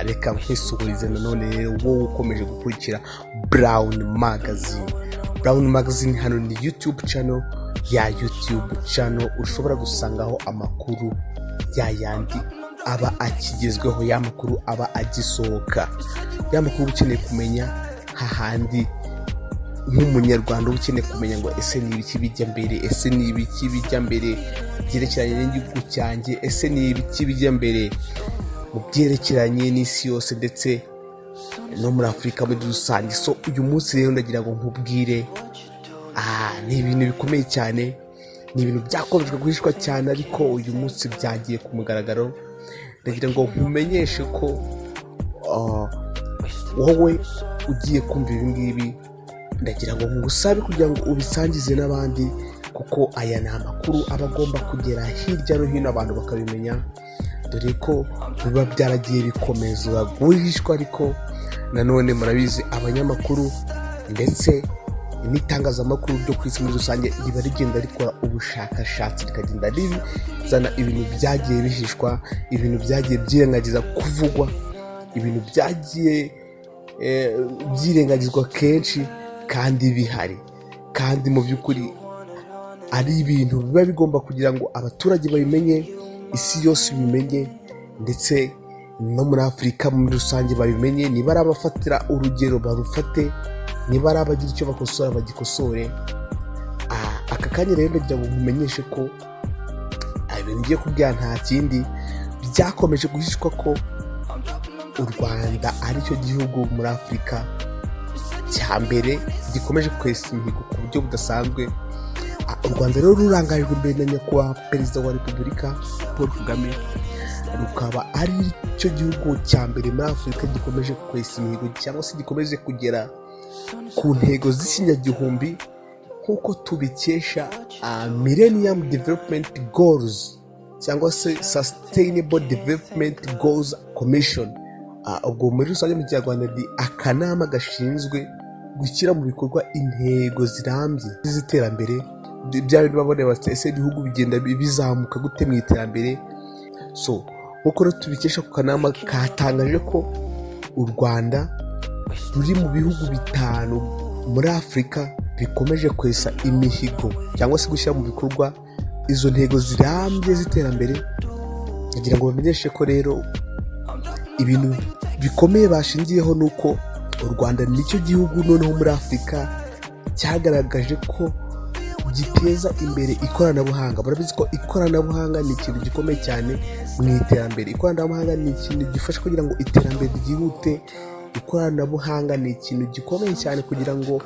reka nkwisubirize nanone rero wowe ukomeje gukurikira Brown Magazine. Brown Magazine hano ni YouTube channel ya YouTube channel ushobora gusangaho amakuru ya yandi aba akigezweho, ya makuru aba agisohoka, ya makuru ukeneye kumenya hahandi nk'umunyarwanda ukeneye kumenya ngo ese ni ibiki bijya mbere, ese ni ibiki bijya mbere byerekeranye n'igihugu cyanjye, ese ni ibiki bijya mbere mu byerekeranye n'isi yose ndetse no muri Afurika muri rusange. So uyu munsi rero ndagira ngo nkubwire ni ibintu bikomeye cyane, ni ibintu byakomejwe guhishwa cyane, ariko uyu munsi byagiye ku mugaragaro. Ndagira ngo nkumenyeshe ko wowe ugiye kumva ibi ngibi, ndagira ngo ngusabe kugira ngo ubisangize n'abandi, kuko aya ni amakuru aba agomba kugera hirya no hino abantu bakabimenya, dore ko biba byaragiye bikomeza guhishwa. Ariko nanone murabizi abanyamakuru ndetse n'itangazamakuru ryo ku isi muri rusange riba rigenda rikora ubushakashatsi, rikagenda rizana ibintu byagiye bihishwa, ibintu byagiye byirengagiza kuvugwa, ibintu byagiye byirengagizwa kenshi kandi bihari, kandi mu by'ukuri ari ibintu biba bigomba kugira ngo abaturage babimenye, isi yose ibimenye, ndetse no muri Afurika muri rusange babimenye. Niba ari abafatira urugero barufate, niba ari abagira icyo bakosora bagikosore. Aka kanya rero ndagira ngo nkumenyeshe ko ibintu ngiye kubwira nta kindi, byakomeje guhishwa ko u Rwanda ari cyo gihugu muri Afurika cya mbere gikomeje kwesa imihigo ku buryo budasanzwe. U Rwanda rero rurangajwe imbere na nyakubahwa perezida wa Repubulika Paul Kagame, rukaba ari cyo gihugu cya mbere muri Afurika gikomeje kwesa imihigo cyangwa se gikomeje kugera ku ntego z'ikinyagihumbi nk'uko tubikesha Millennium Development Goals cyangwa se Sustainable Development Goals Commission. Ubwo muri rusange mu Kinyarwanda ni akanama gashinzwe gushyira mu bikorwa intego zirambye z'iterambere. Byari babone bati ese ibihugu bigenda bizamuka gute mu iterambere. So nk'uko rero tubikesha ku kanama katangaje ko u Rwanda ruri mu bihugu 5 muri Afurika bikomeje kwesa imihigo cyangwa se gushyira mu bikorwa izo ntego zirambye z'iterambere. Kugira ngo bamenyeshe ko rero ibintu bikomeye bashingiyeho nuko u Rwanda nicyo gihugu noneho muri Afurika cyagaragaje ko giteza imbere ikoranabuhanga. Murabizi ko ikoranabuhanga ni ikintu gikomeye cyane mu iterambere. Ikoranabuhanga ni ikintu gifasha kugira ngo iterambere ryihute. Ikoranabuhanga ni ikintu gikomeye cyane kugira ngo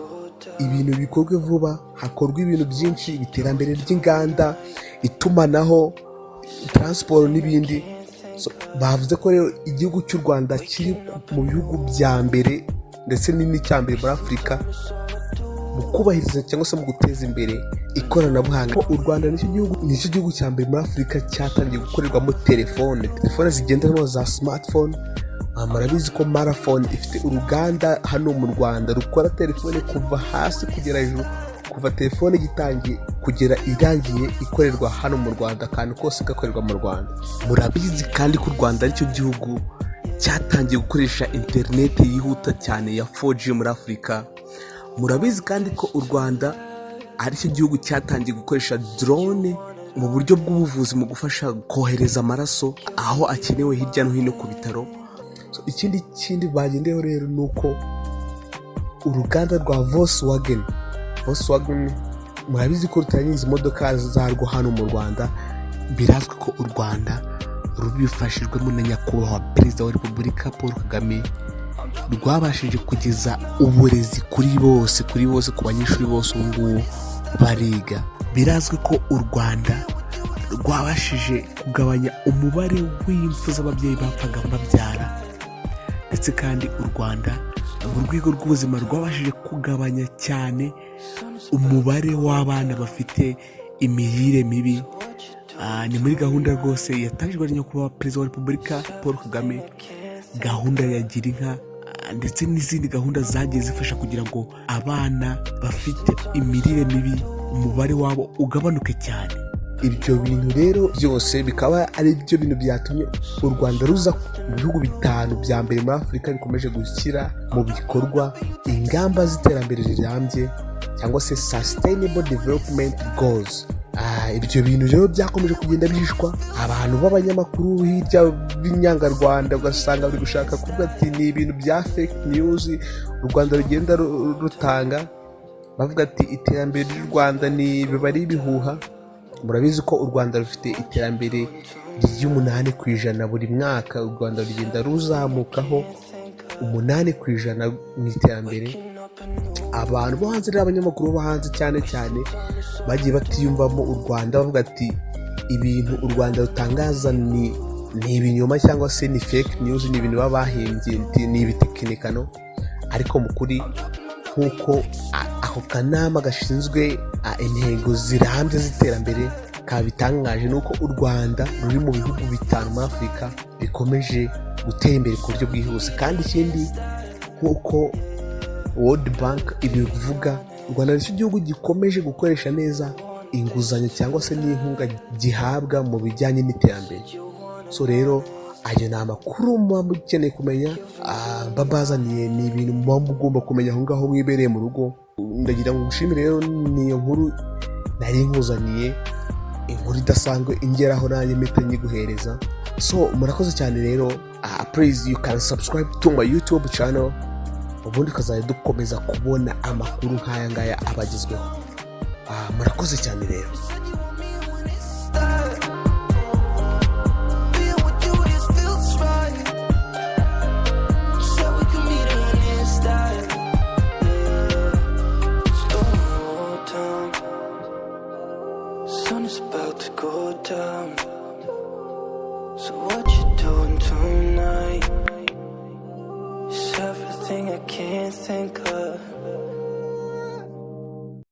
ibintu bikorwe vuba, hakorwa ibintu byinshi, iterambere ry'inganda, itumanaho, transport n'ibindi. Bavuze ko rero igihugu cy'u Rwanda kiri mu bihugu bya mbere ndetse n'icya mbere muri Afurika mu kubahiriza cyangwa se mu guteza imbere ikoranabuhanga. U Rwanda nicyo gihugu cya mbere muri Afurika cyatangiye gukorerwamo telefone zigendanwa za smartphone. Murabizi ko Marathon ifite uruganda hano mu Rwanda rukora telefone kuva hasi kugera hejuru, kuva telefone gitangiye kugera irangiye ikorerwa hano mu Rwanda, kandi kose gakorerwa mu Rwanda. Murabizi kandi ko u Rwanda aricyo gihugu cyatangiye gukoresha internet yihuta cyane ya 4G muri Afurika. Murabizi kandi ko u Rwanda aricyo gihugu cyatangiye gukoresha drone mu buryo bw'ubuvuzi mu gufasha kohereza amaraso aho akenewe hirya no hino ku bitaro. Ikindi bagendeyeho rero nuko uruganda rwa Volkswagen murabizi ko rutangiza imodoka zarwo hano mu Rwanda. Birazwi ko u Rwanda rubifashijwemo na nyakubahwa perezida wa Repubulika Paul Kagame rwabashije kugeza uburezi kuri bose ku banyeshuri bose ubu ngubu bariga. Birazwi ko u Rwanda rwabashije kugabanya umubare w'impfu z'ababyeyi bapfaga babyara, ndetse kandi u Rwanda mu rwego rw'ubuzima rwabashije kugabanya cyane umubare w'abana bafite imirire mibi. Ni muri gahunda rwose yatangijwe na nyakubahwa perezida wa Repubulika Paul Kagame, gahunda ya Gira inka ndetse n'izindi gahunda zagiye zifasha kugira ngo abana bafite imirire mibi umubare wabo ugabanuke cyane. ibyo bintu rero byose bikaba ari byo bintu byatumye u Rwanda ruza mu bihugu 5 bya mbere muri Afurika bikomeje gushyira mu bikorwa ingamba z'iterambere rirambye cyangwa se Sustainable Development Goals. Ibyo bintu rero byakomeje kugenda bihishwa abantu b'abanyamakuru hirya b'inyangarwanda, ugasanga bari gushaka kuvuga ati ni ibintu bya fake news u Rwanda rugenda rutanga, bavuga ati iterambere ry'u Rwanda biba ari ibihuha. Murabizi ko u Rwanda rufite iterambere ry'8% buri mwaka. U Rwanda rugenda ruzamukaho 8% mu iterambere. Abantu bo hanze n'abanyamakuru bo hanze cyane cyane bagiye batiyumvamo u Rwanda, bavuga ati ibintu u Rwanda rutangaza ni ibinyoma cyangwa se ni fake news, ni ibintu baba bahimbye, ni ibitekinikano. Ariko mu kuri nk'uko ako kanama gashinzwe intego zirambye z'iterambere kabitangaje, nuko u Rwanda ruri mu bihugu 5 muri Afurika bikomeje gutera imbere ku buryo bwihuse. Kandi ikindi nk'uko World Bank ibivuga, u Rwanda nicyo gihugu gikomeje gukoresha neza inguzanyo cyangwa se n'inkunga gihabwa mu bijyanye n'iterambere. So rero ayo ni amakuru muba mukeneye kumenya, mbabazaniye ni ibintu muba mugomba kumenya aho ngaho mwibereye mu rugo. Ndagira ngo ngushimire rero, niyo nkuru nari nkuzaniye, inkuru idasanzwe ingeraho nanjye mpita nyiguhereza. So murakoze cyane rero, please you can subscribe to my YouTube channel, ubundi ukazajya dukomeza kubona amakuru nk'aya ngaya abagezweho. Murakoze cyane rero. Sun is about to go down, so what you doing tonight? It's everything I can't think of.